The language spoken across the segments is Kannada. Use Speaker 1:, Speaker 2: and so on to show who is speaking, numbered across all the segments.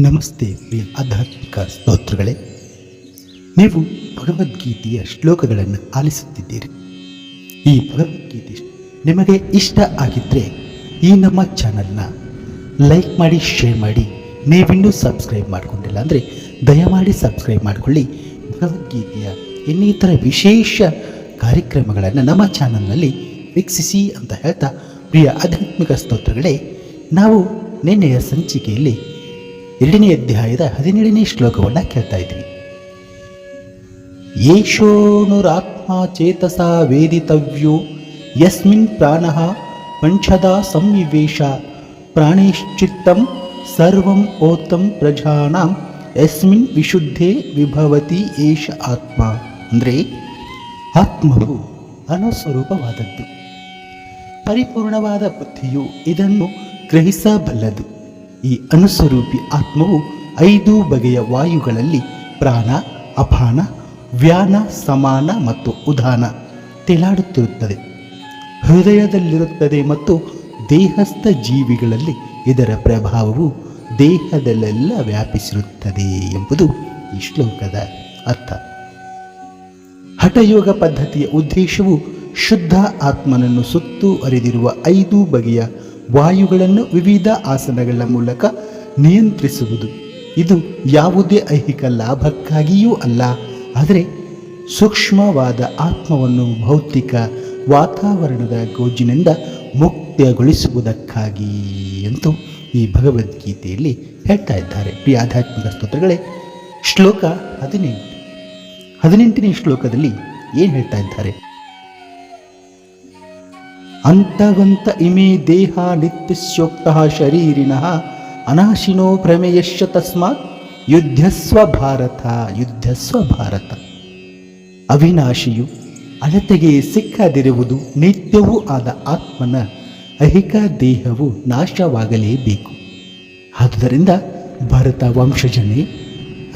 Speaker 1: ನಮಸ್ತೆ ಪ್ರಿಯ ಆಧ್ಯಾತ್ಮಿಕ ಸ್ತೋತ್ರಗಳೇ, ನೀವು ಭಗವದ್ಗೀತೆಯ ಶ್ಲೋಕಗಳನ್ನು ಆಲಿಸುತ್ತಿದ್ದೀರಿ. ಈ ಭಗವದ್ಗೀತೆ ನಿಮಗೆ ಇಷ್ಟ ಆಗಿದ್ದರೆ ಈ ನಮ್ಮ ಚಾನಲ್ನ ಲೈಕ್ ಮಾಡಿ, ಶೇರ್ ಮಾಡಿ. ನೀವಿನ್ನೂ ಸಬ್ಸ್ಕ್ರೈಬ್ ಮಾಡಿಕೊಂಡಿಲ್ಲ ಅಂದರೆ ದಯಮಾಡಿ ಸಬ್ಸ್ಕ್ರೈಬ್ ಮಾಡಿಕೊಳ್ಳಿ. ಭಗವದ್ಗೀತೆಯ ಇನ್ನಿತರ ವಿಶೇಷ ಕಾರ್ಯಕ್ರಮಗಳನ್ನು ನಮ್ಮ ಚಾನಲ್ನಲ್ಲಿ ವೀಕ್ಷಿಸಿ ಅಂತ ಹೇಳ್ತಾ, ಪ್ರಿಯ ಆಧ್ಯಾತ್ಮಿಕ ಸ್ತೋತ್ರಗಳೇ, ನಾವು ನಿನ್ನೆಯ ಸಂಚಿಕೆಯಲ್ಲಿ 2ನೇ ಅಧ್ಯಾಯದ 17ನೇ ಶ್ಲೋಕವನ್ನು ಕೇಳ್ತಾ ಇದ್ವಿ. ಯೇಷೋನುರಾತ್ಮ ಚೇತಸಾ ವೇದಿತವ್ಯೋ ಯಸ್ಮಿನ್ ಪ್ರಾಣಃ ಪಂಚದಾ ಸಂವಿವೇಶ ಪ್ರಾಣೇಶ್ಚಿತ್ತಂ ಸರ್ವಂ ಓತಂ ಪ್ರಜಾನಾಂ ಯಸ್ಮಿನ್ ವಿಶುದ್ಧೇ ವಿಭವತಿ ಏಷ ಆತ್ಮ. ಅಂದರೆ ಆತ್ಮವು ಅನುಸ್ವರೂಪವಾದದ್ದು. ಪರಿಪೂರ್ಣವಾದ ಬುದ್ಧಿಯು ಇದನ್ನು ಗ್ರಹಿಸಬಲ್ಲದು. ಈ ಅನುಸ್ವರೂಪಿ ಆತ್ಮವು 5 ಬಗೆಯ ವಾಯುಗಳಲ್ಲಿ ಪ್ರಾಣ, ಅಪಾನ, ವ್ಯಾನ, ಸಮಾನ ಮತ್ತು ಉದಾನ ತೇಲಾಡುತ್ತಿರುತ್ತದೆ. ಹೃದಯದಲ್ಲಿರುತ್ತದೆ ಮತ್ತು ದೇಹಸ್ಥ ಜೀವಿಗಳಲ್ಲಿ ಇದರ ಪ್ರಭಾವವು ದೇಹದಲ್ಲೆಲ್ಲ ವ್ಯಾಪಿಸಿರುತ್ತದೆ ಎಂಬುದು ಈ ಶ್ಲೋಕದ ಅರ್ಥ. ಹಠಯೋಗ ಪದ್ಧತಿಯ ಉದ್ದೇಶವು ಶುದ್ಧ ಆತ್ಮನನ್ನು ಸುತ್ತು ಹರಿದಿರುವ 5 ಬಗೆಯ ವಾಯುಗಳನ್ನು ವಿವಿಧ ಆಸನಗಳ ಮೂಲಕ ನಿಯಂತ್ರಿಸುವುದು. ಇದು ಯಾವುದೇ ಐಹಿಕ ಲಾಭಕ್ಕಾಗಿಯೂ ಅಲ್ಲ, ಆದರೆ ಸೂಕ್ಷ್ಮವಾದ ಆತ್ಮವನ್ನು ಭೌತಿಕ ವಾತಾವರಣದ ಗೋಜಿನಿಂದ ಮುಕ್ತಗೊಳಿಸುವುದಕ್ಕಾಗಿ ಅಂತೂ ಈ ಭಗವದ್ಗೀತೆಯಲ್ಲಿ ಹೇಳ್ತಾ ಇದ್ದಾರೆ. ಪ್ರಿಯ ಆಧ್ಯಾತ್ಮಿಕ ಸ್ತೋತ್ರಗಳೇ, ಶ್ಲೋಕ 18ನೇ ಶ್ಲೋಕದಲ್ಲಿ ಏನು ಹೇಳ್ತಾ ಇದ್ದಾರೆ? ಅಂತವಂತ ಇಮೇ ದೇಹ ನಿತ್ಯಸ್ಯೋಕ್ತಃ ಶರೀರಿಣಃ ಅನಾಶಿನೋ ಪ್ರಮೇಯಶ್ಚ ತಸ್ಮಾತ್ ಯುದ್ಧಸ್ವ ಭಾರತ. ಯುದ್ಧಸ್ವ ಭಾರತ. ಅವಿನಾಶಿಯು ಅಳತೆಗೆ ಸಿಕ್ಕದಿರುವುದು ನಿತ್ಯವೂ ಆದ ಆತ್ಮನ ಐಹಿಕ ದೇಹವು ನಾಶವಾಗಲೇಬೇಕು. ಆದುದರಿಂದ ಭರತ ವಂಶಜನೇ,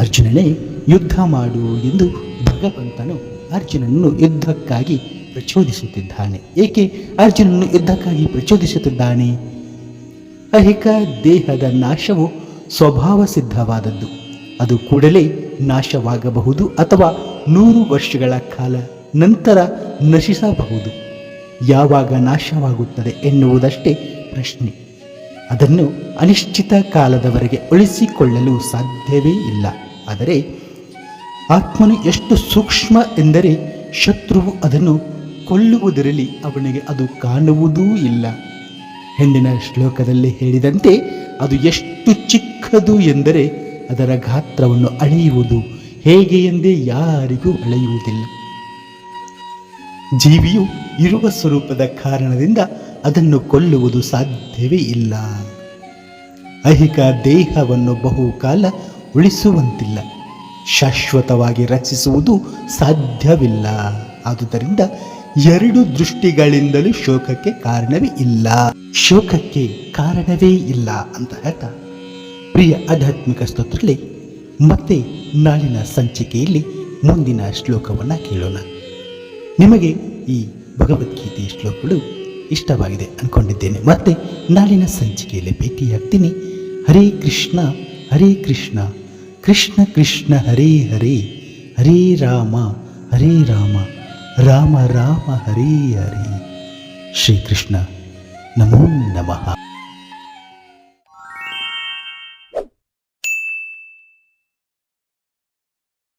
Speaker 1: ಅರ್ಜುನನೇ, ಯುದ್ಧ ಮಾಡು ಎಂದು ಭಗವಂತನು ಅರ್ಜುನನನ್ನು ಯುದ್ಧಕ್ಕಾಗಿ ಪ್ರಚೋದಿಸುತ್ತಿದ್ದಾನೆ. ಏಕೆ ಅರ್ಜುನನ್ನು ಯುದ್ಧಕ್ಕಾಗಿ ಪ್ರಚೋದಿಸುತ್ತಿದ್ದಾನೆ? ಐಹಿಕ ದೇಹದ ನಾಶವು ಸ್ವಭಾವ ಸಿದ್ಧವಾದದ್ದು. ಅದು ಕೂಡಲೇ ನಾಶವಾಗಬಹುದು ಅಥವಾ 100 ವರ್ಷಗಳ ಕಾಲ ನಂತರ ನಶಿಸಬಹುದು. ಯಾವಾಗ ನಾಶವಾಗುತ್ತದೆ ಎನ್ನುವುದಷ್ಟೇ ಪ್ರಶ್ನೆ. ಅದನ್ನು ಅನಿಶ್ಚಿತ ಕಾಲದವರೆಗೆ ಉಳಿಸಿಕೊಳ್ಳಲು ಸಾಧ್ಯವೇ ಇಲ್ಲ. ಆದರೆ ಆತ್ಮನು ಎಷ್ಟು ಸೂಕ್ಷ್ಮ ಎಂದರೆ ಶತ್ರುವು ಅದನ್ನು ಕೊಲ್ಲುವುದರಲ್ಲಿ ಅವನಿಗೆ ಅದು ಕಾಣುವುದೂ ಇಲ್ಲ. ಹಿಂದಿನ ಶ್ಲೋಕದಲ್ಲಿ ಹೇಳಿದಂತೆ ಅದು ಎಷ್ಟು ಚಿಕ್ಕದು ಎಂದರೆ ಅದರ ಗಾತ್ರವನ್ನು ಅಳೆಯುವುದು ಹೇಗೆ ಎಂದೇ ಯಾರಿಗೂ ಅಳೆಯುವುದಿಲ್ಲ. ಜೀವಿಯು ಇರುವ ಸ್ವರೂಪದ ಕಾರಣದಿಂದ ಅದನ್ನು ಕೊಲ್ಲುವುದು ಸಾಧ್ಯವೇ ಇಲ್ಲ. ಐಹಿಕ ದೇಹವನ್ನು ಬಹುಕಾಲ ಉಳಿಸುವಂತಿಲ್ಲ, ಶಾಶ್ವತವಾಗಿ ರಚಿಸುವುದು ಸಾಧ್ಯವಿಲ್ಲ. ಆದುದರಿಂದ 2 ದೃಷ್ಟಿಗಳಿಂದಲೂ ಶೋಕಕ್ಕೆ ಕಾರಣವೇ ಇಲ್ಲ. ಶೋಕಕ್ಕೆ ಕಾರಣವೇ ಇಲ್ಲ ಅಂತ ಹೇಳ್ತಾ, ಪ್ರಿಯ ಆಧ್ಯಾತ್ಮಿಕ ಸ್ತೋತ್ರದಲ್ಲಿ ಮತ್ತೆ ನಾಳಿನ ಸಂಚಿಕೆಯಲ್ಲಿ ಮುಂದಿನ ಶ್ಲೋಕವನ್ನು ಕೇಳೋಣ. ನಿಮಗೆ ಈ ಭಗವದ್ಗೀತೆಯ ಶ್ಲೋಕಗಳು ಇಷ್ಟವಾಗಿದೆ ಅಂದ್ಕೊಂಡಿದ್ದೇನೆ. ಮತ್ತೆ ನಾಳಿನ ಸಂಚಿಕೆಯಲ್ಲಿ ಭೇಟಿಯಾಗ್ತೀನಿ. ಹರೇ ಕೃಷ್ಣ ಹರೇ ಕೃಷ್ಣ, ಕೃಷ್ಣ ಕೃಷ್ಣ ಹರೇ ಹರೇ, ಹರೇ ರಾಮ ಹರೇ ರಾಮ, ರಾಮ ರಾಮ ಹರೇ ಹರೇ. ಶ್ರೀಕೃಷ್ಣ ನಮೋ ನಮಃ.